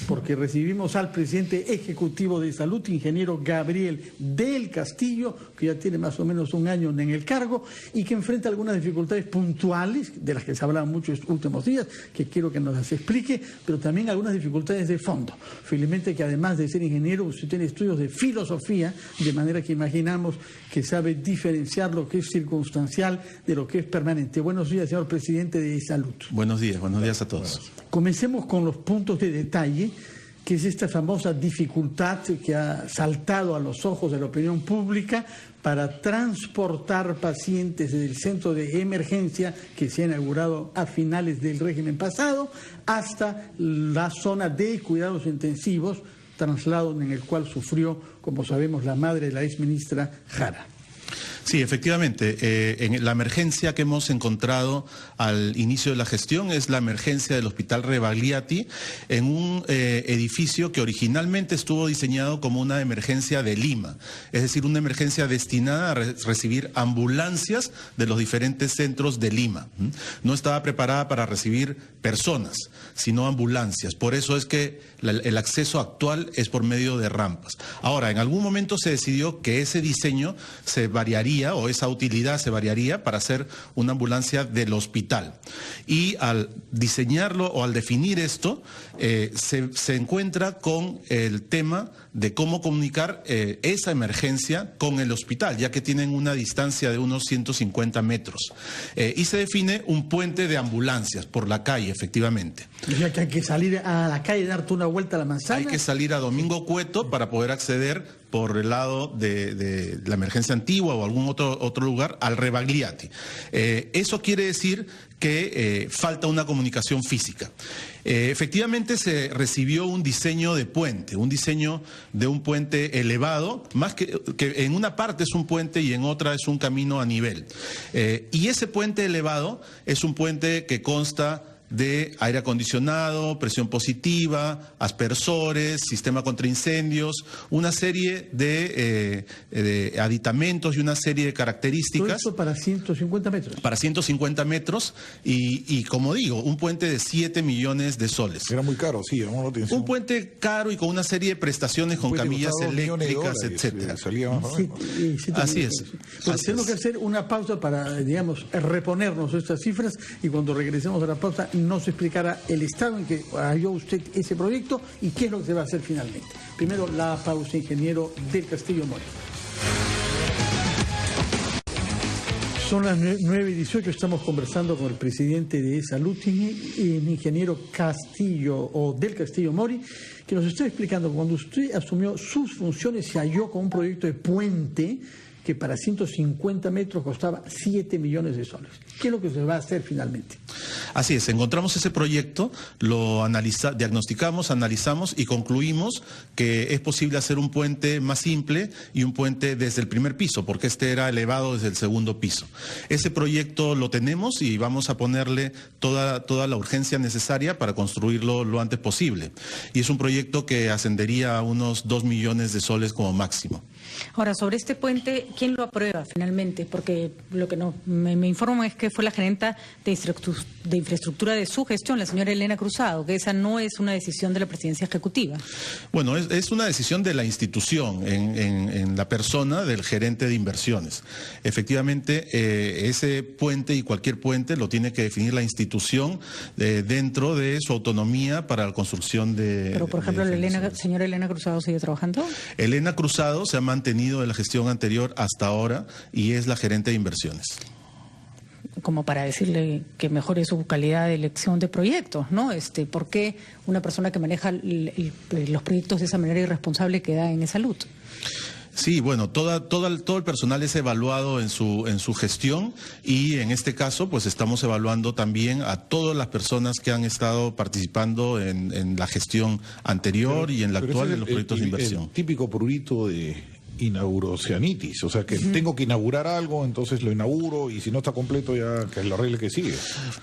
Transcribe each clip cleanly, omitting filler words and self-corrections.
porque recibimos al presidente ejecutivo de Salud, ingeniero Gabriel del Castillo, que ya tiene más o menos un año en el cargo y que enfrenta algunas dificultades puntuales, de las que se hablaba mucho estos últimos días, que quiero que nos las explique, pero también algunas dificultades de fondo. Felizmente que además de ser ingeniero, usted tiene estudios de filosofía, de manera que imaginamos que sabe diferenciar lo que es circunstancial de lo que es permanente. Buenos días, señor presidente de Salud. Buenos días a todos. Comencemos con los puntos de detalle, que es esta famosa dificultad que ha saltado a los ojos de la opinión pública para transportar pacientes del centro de emergencia que se ha inaugurado a finales del régimen pasado hasta la zona de cuidados intensivos, traslado en el cual sufrió, como sabemos, la madre de la exministra Jara. Sí, efectivamente. En la emergencia que hemos encontrado al inicio de la gestión es la emergencia del Hospital Rebagliati en un edificio que originalmente estuvo diseñado como una emergencia de Lima, es decir, una emergencia destinada a recibir ambulancias de los diferentes centros de Lima. No estaba preparada para recibir personas, sino ambulancias. Por eso es que el acceso actual es por medio de rampas. Ahora, en algún momento se decidió que ese diseño se variaría, o esa utilidad se variaría para hacer una ambulancia del hospital. Y al diseñarlo o al definir esto, se encuentra con el tema de cómo comunicar esa emergencia con el hospital, ya que tienen una distancia de unos 150 metros. Y se define un puente de ambulancias por la calle, efectivamente. Ya que hay que salir a la calle y darte una vuelta a la manzana. Hay que salir a Domingo Cueto para poder acceder por el lado de la emergencia antigua o algún otro lugar al Rebagliati. Eso quiere decir que falta una comunicación física. Efectivamente se recibió un diseño de puente, un diseño de un puente elevado, más que en una parte es un puente y en otra es un camino a nivel. Y ese puente elevado es un puente que consta de aire acondicionado, presión positiva, aspersores, sistema contra incendios, una serie de aditamentos y una serie de características. Todo esto para 150 metros. Para 150 metros y como digo, un puente de 7 millones de soles. Era muy caro, sí, llamó la atención. Un puente caro y con una serie de prestaciones con camillas eléctricas, etcétera. Así es. Pues tenemos que hacer una pausa para, digamos, reponernos estas cifras y cuando regresemos a la pausa nos explicará el estado en que halló usted ese proyecto y qué es lo que se va a hacer finalmente. Primero la pausa, ingeniero del Castillo Mori. Son las 9:18, estamos conversando con el presidente de Salud, el ingeniero Castillo o del Castillo Mori, que nos está explicando que cuando usted asumió sus funciones se halló con un proyecto de puente que para 150 metros costaba 7 millones de soles. ¿Qué es lo que se va a hacer finalmente? Así es, encontramos ese proyecto, lo diagnosticamos, analizamos y concluimos que es posible hacer un puente más simple y un puente desde el primer piso, porque este era elevado desde el segundo piso. Ese proyecto lo tenemos y vamos a ponerle toda la urgencia necesaria para construirlo lo antes posible. Y es un proyecto que ascendería a unos 2 millones de soles como máximo. Ahora, sobre este puente, ¿quién lo aprueba finalmente? Porque lo que no me informo es que fue la gerenta de infraestructura de su gestión, la señora Elena Cruzado, que esa no es una decisión de la presidencia ejecutiva. Bueno, es una decisión de la institución en la persona del gerente de inversiones. Efectivamente, ese puente y cualquier puente lo tiene que definir la institución dentro de su autonomía para la construcción de... Pero, por ejemplo, ¿señora Elena Cruzado sigue trabajando? Elena Cruzado se ha mantenido de la gestión anterior hasta ahora y es la gerente de inversiones. Como para decirle que mejore su calidad de elección de proyectos, ¿no? ¿Por qué una persona que maneja los proyectos de esa manera irresponsable queda en Salud? Sí, bueno, todo el personal es evaluado en su gestión y en este caso pues estamos evaluando también a todas las personas que han estado participando en la gestión anterior y en la actual de los proyectos de inversión. El típico prurito de inaugurocianitis, o sea que tengo que inaugurar algo, entonces lo inauguro y si no está completo ya que lo arregle que sigue.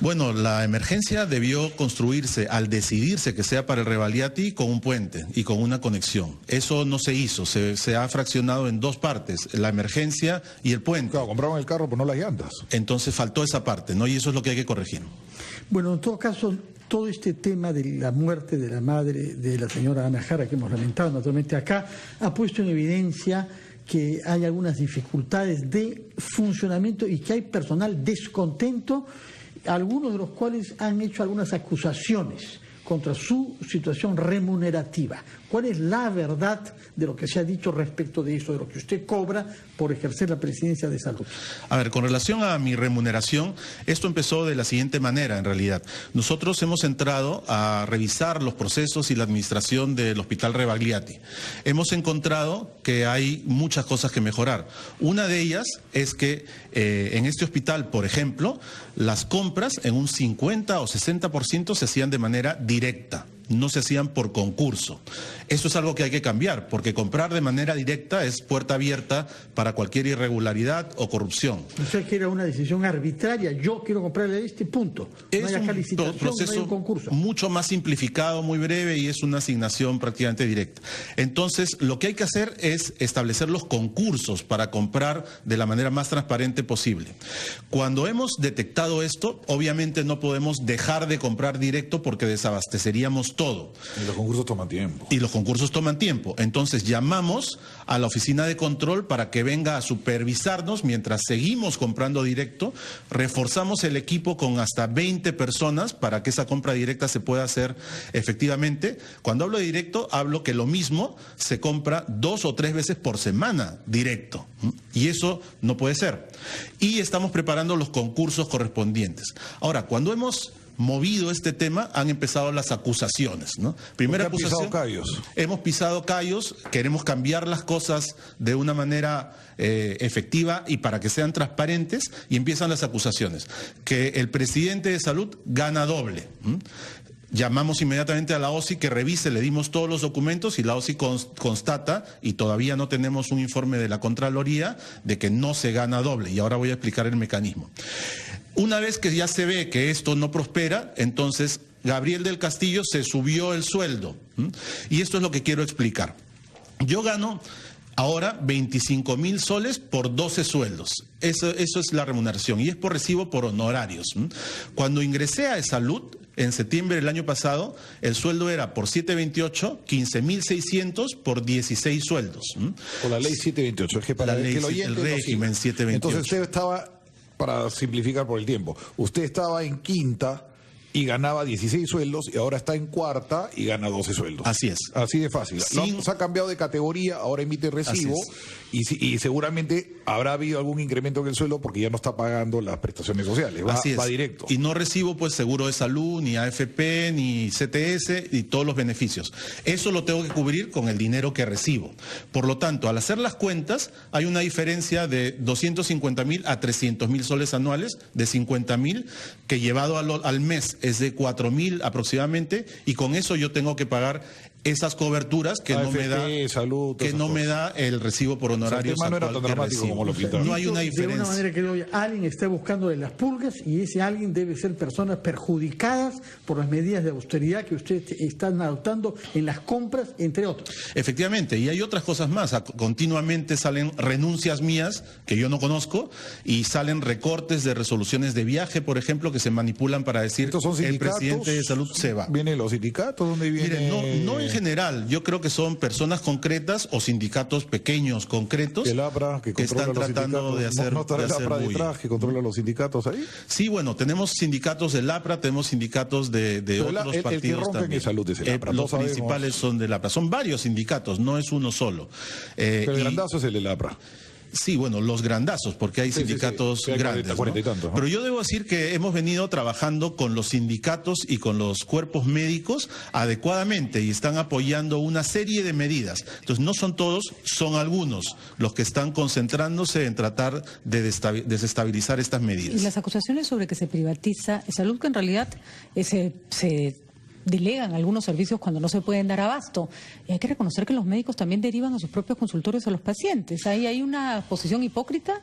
Bueno, la emergencia debió construirse al decidirse que sea para el Rebagliati con un puente y con una conexión. Eso no se hizo, se ha fraccionado en dos partes, la emergencia y el puente. Claro, compraron el carro pero no las llantas. Entonces faltó esa parte, ¿no? Y eso es lo que hay que corregir. Bueno, en todo caso, todo este tema de la muerte de la madre de la señora Ana Jara, que hemos lamentado naturalmente acá, ha puesto en evidencia que hay algunas dificultades de funcionamiento y que hay personal descontento, algunos de los cuales han hecho algunas acusaciones contra su situación remunerativa. ¿Cuál es la verdad de lo que se ha dicho respecto de eso, de lo que usted cobra por ejercer la presidencia de salud? A ver, con relación a mi remuneración, esto empezó de la siguiente manera, en realidad. Nosotros hemos entrado a revisar los procesos y la administración del Hospital Rebagliati. Hemos encontrado que hay muchas cosas que mejorar. Una de ellas es que en este hospital, por ejemplo, las compras en un 50 o 60% se hacían de manera directa. No se hacían por concurso. Eso es algo que hay que cambiar, porque comprar de manera directa es puerta abierta para cualquier irregularidad o corrupción. O sea que era una decisión arbitraria. Yo quiero comprarle a este punto. Es no hay acá licitación, proceso no hay un concurso. Mucho más simplificado, muy breve, y es una asignación prácticamente directa. Entonces, lo que hay que hacer es establecer los concursos para comprar de la manera más transparente posible. Cuando hemos detectado esto, obviamente no podemos dejar de comprar directo porque desabasteceríamos todo. Y los concursos toman tiempo. Y los concursos toman tiempo. Entonces llamamos a la oficina de control para que venga a supervisarnos mientras seguimos comprando directo. Reforzamos el equipo con hasta 20 personas para que esa compra directa se pueda hacer efectivamente. Cuando hablo de directo, hablo que lo mismo se compra 2 o 3 veces por semana directo. Y eso no puede ser. Y estamos preparando los concursos correspondientes. Ahora, cuando hemos movido este tema, han empezado las acusaciones, ¿no? Primera acusación. Pisado callos. Hemos pisado callos, queremos cambiar las cosas de una manera efectiva y para que sean transparentes, y empiezan las acusaciones. Que el presidente de salud gana doble. Llamamos inmediatamente a la OSI que revise, le dimos todos los documentos y la OSI constata, y todavía no tenemos un informe de la Contraloría, de que no se gana doble, y ahora voy a explicar el mecanismo. Una vez que ya se ve que esto no prospera, entonces Gabriel del Castillo se subió el sueldo. Y esto es lo que quiero explicar. Yo gano ahora 25.000 soles por 12 sueldos. Eso es la remuneración, y es por recibo por honorarios. Cuando ingresé a Salud, en septiembre del año pasado, el sueldo era por 728, 15.600 por 16 sueldos. Por la ley 728. Es que para la ley, que el oyente el régimen 728. Entonces usted estaba, para simplificar por el tiempo, usted estaba en quinta y ganaba 16 sueldos, y ahora está en cuarta y gana 12 sueldos. Así es. Así de fácil. Se ha cambiado de categoría, ahora emite recibo, y seguramente habrá habido algún incremento en el sueldo porque ya no está pagando las prestaciones sociales. Va directo. Y no recibo pues seguro de salud, ni AFP, ni CTS, y todos los beneficios. Eso lo tengo que cubrir con el dinero que recibo. Por lo tanto, al hacer las cuentas, hay una diferencia de 250.000 a 300.000 soles anuales, de 50.000, que llevado al mes es de 4.000 aproximadamente, y con eso yo tengo que pagar esas coberturas que AFP, salud, no me da el recibo por honorarios. O sea, el tema no era tan dramático como lo pintaron. No hay una diferencia. De una manera que alguien está buscando de las pulgas, y ese alguien debe ser personas perjudicadas por las medidas de austeridad que ustedes están adoptando en las compras, entre otros. Efectivamente, y hay otras cosas más. Continuamente salen renuncias mías que yo no conozco, y salen recortes de resoluciones de viaje, por ejemplo, que se manipulan para decir el presidente de salud se va. ¿Vienen los sindicatos? ¿Dónde viene? Miren, no en general. Yo creo que son personas concretas o sindicatos pequeños concretos el APRA, que están tratando de hacer ¿No estará el APRA detrás que controla los sindicatos ahí? Sí, bueno, tenemos sindicatos del APRA, tenemos sindicatos de otros partidos el que rompen también. En salud es el APRA. Los principales son del APRA. Son varios sindicatos, no es uno solo. Pero el grandazo es el del APRA. Sí, bueno, los grandazos, porque hay sindicatos grandes. 40 y tantos, ¿no? Pero yo debo decir que hemos venido trabajando con los sindicatos y con los cuerpos médicos adecuadamente, y están apoyando una serie de medidas. Entonces, no son todos, son algunos los que están concentrándose en tratar de desestabilizar estas medidas. Y las acusaciones sobre que se privatiza salud, que en realidad se delegan algunos servicios cuando no se pueden dar abasto. Y hay que reconocer que los médicos también derivan a sus propios consultorios a los pacientes. ¿Ahí hay una posición hipócrita?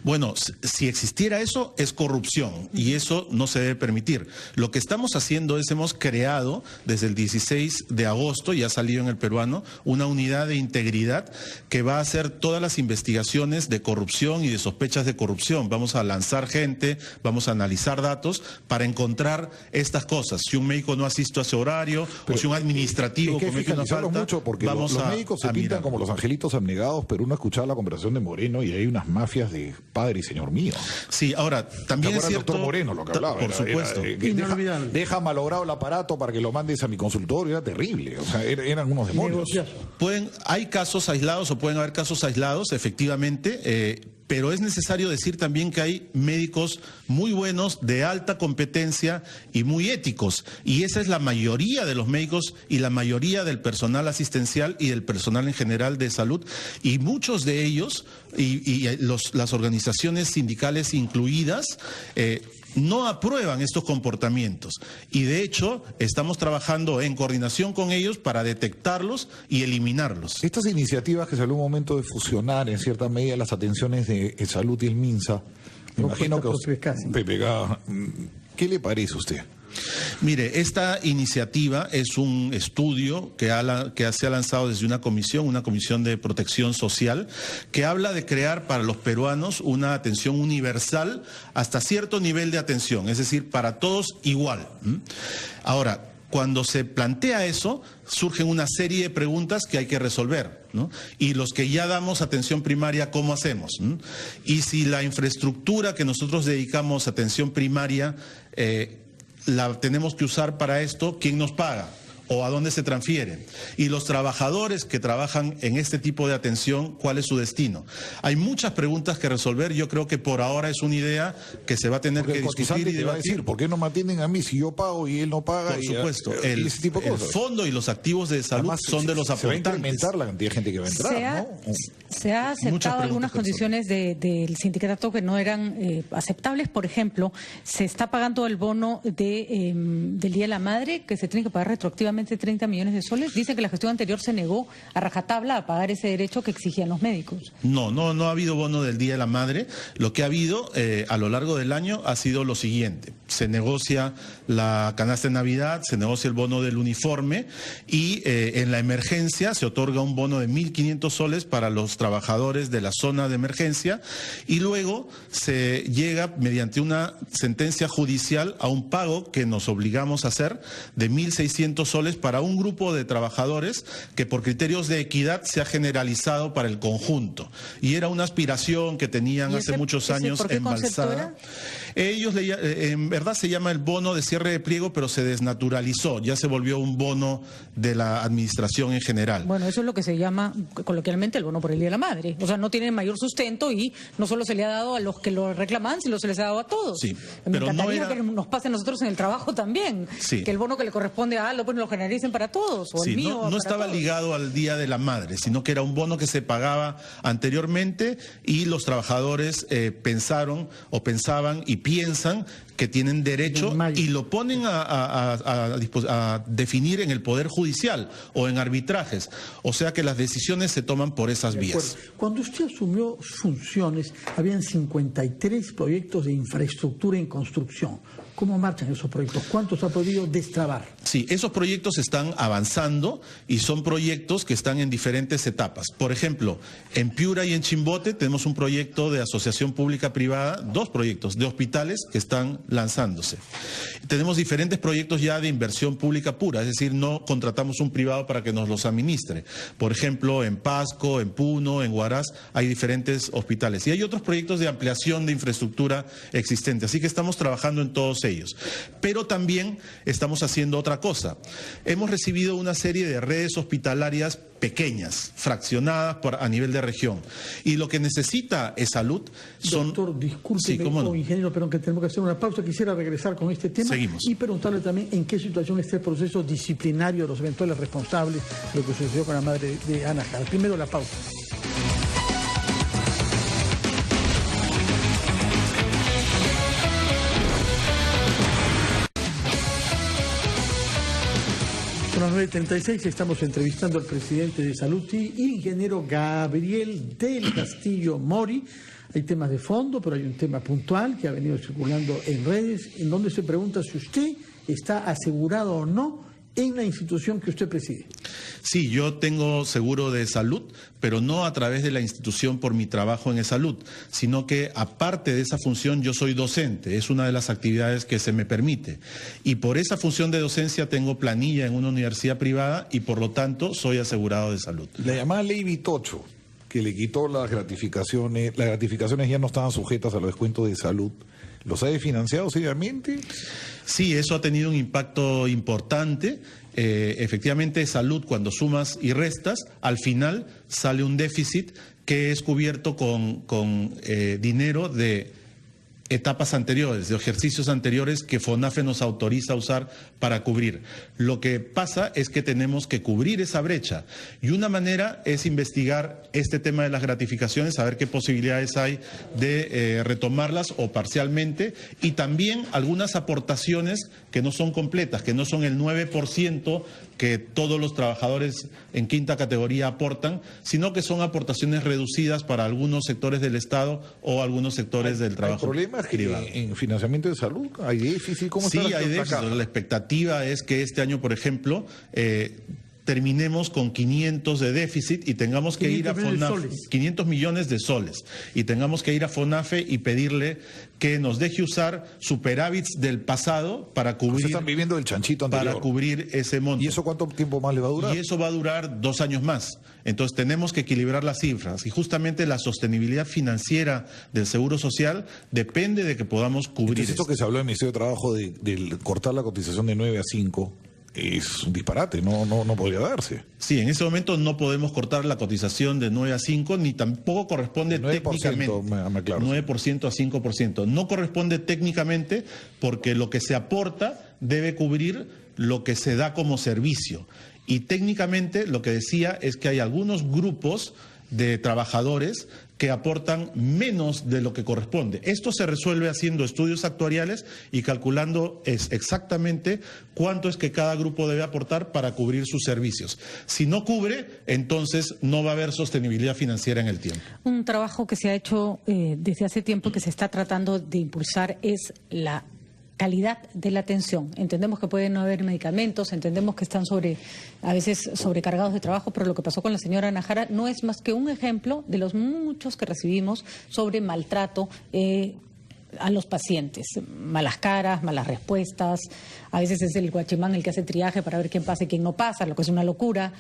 Bueno, si existiera eso, es corrupción y eso no se debe permitir. Lo que estamos haciendo es, hemos creado desde el 16 de agosto, ya ha salido en el peruano, una unidad de integridad que va a hacer todas las investigaciones de corrupción y de sospechas de corrupción. Vamos a lanzar gente, vamos a analizar datos para encontrar estas cosas. Si un médico no asiste a ese horario, o si un administrativo comete una falta, mucho porque los médicos se pintan como los angelitos abnegados, pero uno ha escuchado la conversación de Moreno y hay unas mafias de padre y señor mío. Sí, ahora, también es cierto... doctor Moreno lo que hablaba. Por supuesto. Deja malogrado el aparato para que lo mandes a mi consultorio, era terrible. O sea, eran unos demonios. Hay casos aislados o pueden haber casos aislados, efectivamente, pero es necesario decir también que hay médicos muy buenos, de alta competencia y muy éticos. Y esa es la mayoría de los médicos y la mayoría del personal asistencial y del personal en general de salud. Y muchos de ellos, las organizaciones sindicales incluidas, no aprueban estos comportamientos y de hecho estamos trabajando en coordinación con ellos para detectarlos y eliminarlos. Estas iniciativas que salió un momento de fusionar en cierta medida las atenciones de salud y el MINSA, me imagino que PPK, ¿qué le parece a usted? Mire, esta iniciativa es un estudio que se ha lanzado desde una comisión de protección social, que habla de crear para los peruanos una atención universal hasta cierto nivel de atención, es decir, para todos igual. Ahora, cuando se plantea eso, surgen una serie de preguntas que hay que resolver, ¿no? Y los que ya damos atención primaria, ¿cómo hacemos? Y si la infraestructura que nosotros dedicamos a atención primaria la tenemos que usar para esto, ¿quién nos paga? ¿O a dónde se transfieren? Y los trabajadores que trabajan en este tipo de atención, ¿cuál es su destino? Hay muchas preguntas que resolver. Yo creo que por ahora es una idea que se va a tener que discutir y debatir. ¿Por qué no me atienden a mí si yo pago y él no paga? Por supuesto. El fondo y los activos de salud son de los aportantes. Se va a incrementar la cantidad de gente que va a entrar, ¿no? Se ha aceptado algunas condiciones del sindicato que no eran aceptables. Por ejemplo, se está pagando el bono del Día de la Madre, que se tiene que pagar retroactivamente 30 millones de soles. Dice que la gestión anterior se negó a rajatabla a pagar ese derecho que exigían los médicos. No ha habido bono del Día de la Madre. Lo que ha habido a lo largo del año ha sido lo siguiente. Se negocia la canasta de Navidad, se negocia el bono del uniforme y en la emergencia se otorga un bono de 1.500 soles para los trabajadores de la zona de emergencia y luego se llega mediante una sentencia judicial a un pago que nos obligamos a hacer de 1.600 soles para un grupo de trabajadores que por criterios de equidad se ha generalizado para el conjunto. Y era una aspiración que tenían hace muchos años embalsada. Ellos, en verdad se llama el bono de cierre de pliego, pero se desnaturalizó, ya se volvió un bono de la administración en general. Bueno, eso es lo que se llama coloquialmente el bono por el Día de la Madre. O sea, no tiene mayor sustento y no solo se le ha dado a los que lo reclaman, sino se les ha dado a todos. Sí, me encantaría que nos pase a nosotros en el trabajo también, sí, que el bono que le corresponde a Aldo pues lo generalicen para todos, o sí, el mío no estaba todos. Ligado al Día de la Madre, sino que era un bono que se pagaba anteriormente y los trabajadores pensaban y piensan que tienen derecho y lo ponen a definir en el Poder Judicial o en arbitrajes. O sea que las decisiones se toman por esas vías. Cuando usted asumió funciones, habían 53 proyectos de infraestructura en construcción. ¿Cómo marchan esos proyectos? ¿Cuántos ha podido destrabar? Sí, esos proyectos están avanzando y son proyectos que están en diferentes etapas. Por ejemplo, en Piura y en Chimbote tenemos un proyecto de asociación pública-privada, 2 proyectos de hospitales que están lanzándose. Tenemos diferentes proyectos ya de inversión pública pura, es decir, no contratamos un privado para que nos los administre. Por ejemplo, en Pasco, en Puno, en Huaraz, hay diferentes hospitales. Y hay otros proyectos de ampliación de infraestructura existente. Así que estamos trabajando en todos ellos. Pero también estamos haciendo otra cosa. Hemos recibido una serie de redes hospitalarias pequeñas, fraccionadas a nivel de región. Y lo que necesita salud son... Doctor, discúlpeme, ingeniero, pero que tenemos que hacer una pausa. Quisiera regresar con este tema. Seguimos. Y preguntarle también en qué situación está el proceso disciplinario de los eventuales responsables de lo que sucedió con la madre de Ana Jara. Primero la pausa. Son las 9:36, estamos entrevistando al presidente de Saluti, ingeniero Gabriel del Castillo Mori. Hay temas de fondo, pero hay un tema puntual que ha venido circulando en redes, en donde se pregunta si usted está asegurado o no en la institución que usted preside. Sí, yo tengo seguro de salud, pero no a través de la institución por mi trabajo en e-salud, sino que aparte de esa función yo soy docente, es una de las actividades que se me permite. Y por esa función de docencia tengo planilla en una universidad privada y por lo tanto soy asegurado de salud. La llamada ley Vitocho, que le quitó las gratificaciones ya no estaban sujetas a los descuentos de salud. ¿Los ha desfinanciado seriamente? Sí, eso ha tenido un impacto importante. Efectivamente, salud, cuando sumas y restas, al final sale un déficit que es cubierto con dinero de etapas anteriores, de ejercicios anteriores que FONAFE nos autoriza a usar para cubrir. Lo que pasa es que tenemos que cubrir esa brecha y una manera es investigar este tema de las gratificaciones, saber qué posibilidades hay de retomarlas o parcialmente, y también algunas aportaciones que no son completas, que no son el 9% que todos los trabajadores en quinta categoría aportan, sino que son aportaciones reducidas para algunos sectores del Estado o algunos sectores del trabajo privado. En financiamiento de salud hay déficit. ¿Cómo está sí, hay déficit. La expectativa es que este año, por ejemplo, terminemos con 500 de déficit y tengamos que ir a FONAFE, 500 millones de soles, y tengamos que ir a FONAFE y pedirle que nos deje usar superávits del pasado para cubrir. Están viviendo el chanchito anterior. Para cubrir ese monto. ¿Y eso cuánto tiempo más le va a durar? Y eso va a durar 2 años más. Entonces tenemos que equilibrar las cifras y justamente la sostenibilidad financiera del Seguro Social depende de que podamos cubrir. Entonces, esto que se habló en el Ministerio de Trabajo de cortar la cotización de 9 a 5 es un disparate, no podría darse. Sí, en ese momento no podemos cortar la cotización de 9 a 5, ni tampoco corresponde 9%, técnicamente. 9% a 5%. No corresponde técnicamente porque lo que se aporta debe cubrir lo que se da como servicio. Y técnicamente lo que decía es que hay algunos grupos de trabajadores que aportan menos de lo que corresponde. Esto se resuelve haciendo estudios actuariales y calculando exactamente cuánto es que cada grupo debe aportar para cubrir sus servicios. Si no cubre, entonces no va a haber sostenibilidad financiera en el tiempo. Un trabajo que se ha hecho desde hace tiempo, que se está tratando de impulsar, es la calidad de la atención. Entendemos que pueden no haber medicamentos, entendemos que están a veces sobrecargados de trabajo, pero lo que pasó con la señora Najara no es más que un ejemplo de los muchos que recibimos sobre maltrato a los pacientes. Malas caras, malas respuestas, a veces es el guachimán el que hace triaje para ver quién pasa y quién no pasa, lo que es una locura.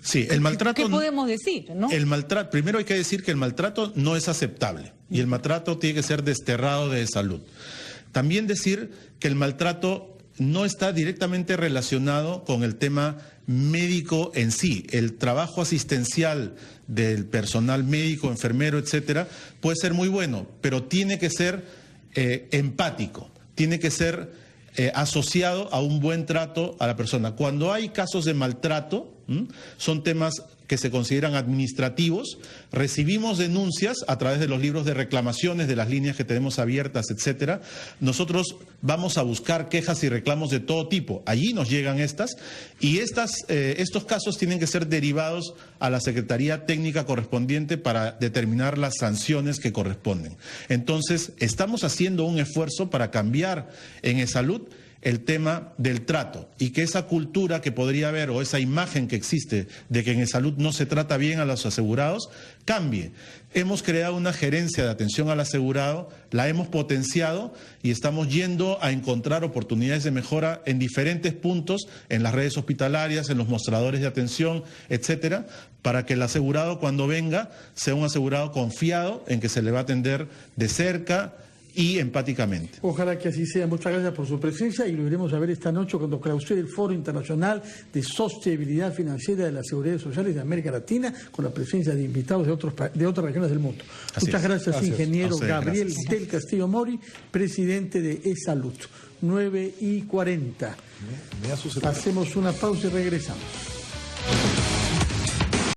Sí, el maltrato. ¿Qué podemos decir, no? El maltrato, primero hay que decir que el maltrato no es aceptable y el maltrato tiene que ser desterrado de salud. También decir que el maltrato no está directamente relacionado con el tema médico en sí. El trabajo asistencial del personal médico, enfermero, etcétera, puede ser muy bueno, pero tiene que ser empático, tiene que ser asociado a un buen trato a la persona. Cuando hay casos de maltrato, son temas que se consideran administrativos, recibimos denuncias a través de los libros de reclamaciones, de las líneas que tenemos abiertas, etcétera. Nosotros vamos a buscar quejas y reclamos de todo tipo. Allí nos llegan estas y estos casos tienen que ser derivados a la Secretaría Técnica correspondiente para determinar las sanciones que corresponden. Entonces, estamos haciendo un esfuerzo para cambiar en e-salud el tema del trato y que esa cultura que podría haber o esa imagen que existe de que en e-salud no se trata bien a los asegurados cambie. Hemos creado una gerencia de atención al asegurado, la hemos potenciado y estamos yendo a encontrar oportunidades de mejora en diferentes puntos, en las redes hospitalarias, en los mostradores de atención, etcétera, para que el asegurado cuando venga sea un asegurado confiado en que se le va a atender de cerca y empáticamente. Ojalá que así sea. Muchas gracias por su presencia y lo iremos a ver esta noche cuando clausure el Foro Internacional de Sostenibilidad Financiera de las Seguridades Sociales de América Latina, con la presencia de invitados de otras regiones del mundo. Muchas gracias, ingeniero Gabriel del Castillo Mori, presidente de e-salud. 9:40. Hacemos una pausa y regresamos.